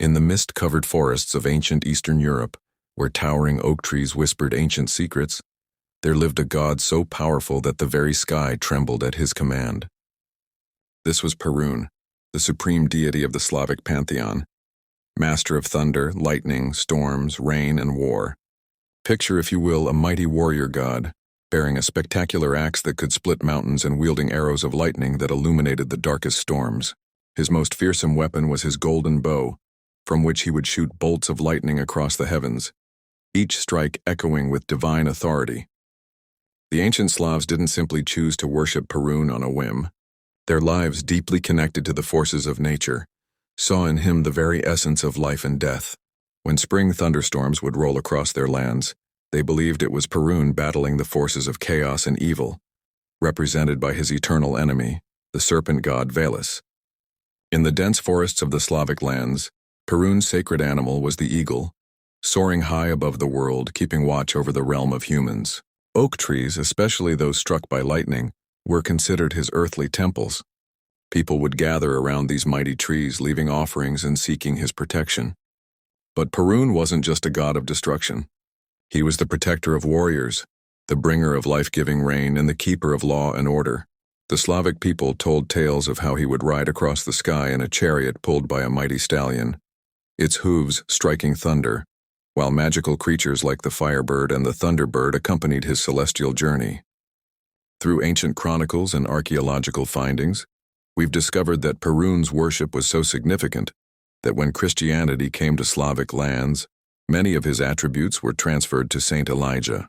In the mist-covered forests of ancient Eastern Europe, where towering oak trees whispered ancient secrets, there lived a god so powerful that the very sky trembled at his command. This was Perun, the supreme deity of the Slavic pantheon, master of thunder, lightning, storms, rain, and war. Picture, if you will, a mighty warrior god, bearing a spectacular axe that could split mountains and wielding arrows of lightning that illuminated the darkest storms. His most fearsome weapon was his golden bow, from which he would shoot bolts of lightning across the heavens, each strike echoing with divine authority. The ancient Slavs didn't simply choose to worship Perun on a whim. Their lives, deeply connected to the forces of nature, saw in him the very essence of life and death. When spring thunderstorms would roll across their lands, they believed it was Perun battling the forces of chaos and evil, represented by his eternal enemy, the serpent god Veles. In the dense forests of the Slavic lands, Perun's sacred animal was the eagle, soaring high above the world, keeping watch over the realm of humans. Oak trees, especially those struck by lightning, were considered his earthly temples. People would gather around these mighty trees, leaving offerings and seeking his protection. But Perun wasn't just a god of destruction. He was the protector of warriors, the bringer of life-giving rain, and the keeper of law and order. The Slavic people told tales of how he would ride across the sky in a chariot pulled by a mighty stallion, its hooves striking thunder, while magical creatures like the firebird and the thunderbird accompanied his celestial journey. Through ancient chronicles and archaeological findings, we've discovered that Perun's worship was so significant that when Christianity came to Slavic lands, many of his attributes were transferred to Saint Elijah.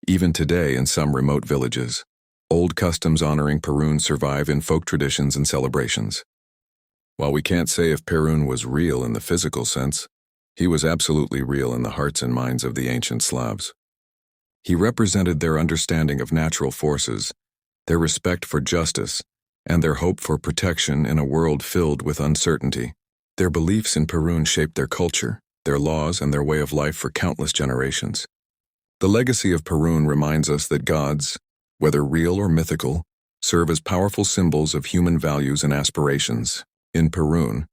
Even today, in some remote villages, old customs honoring Perun survive in folk traditions and celebrations. While we can't say if Perun was real in the physical sense, he was absolutely real in the hearts and minds of the ancient Slavs. He represented their understanding of natural forces, their respect for justice, and their hope for protection in a world filled with uncertainty. Their beliefs in Perun shaped their culture, their laws, and their way of life for countless generations. The legacy of Perun reminds us that gods, whether real or mythical, serve as powerful symbols of human values and aspirations. In Perun,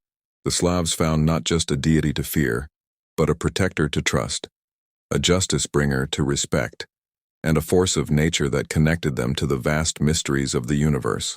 the Slavs found not just a deity to fear, but a protector to trust, a justice bringer to respect, and a force of nature that connected them to the vast mysteries of the universe.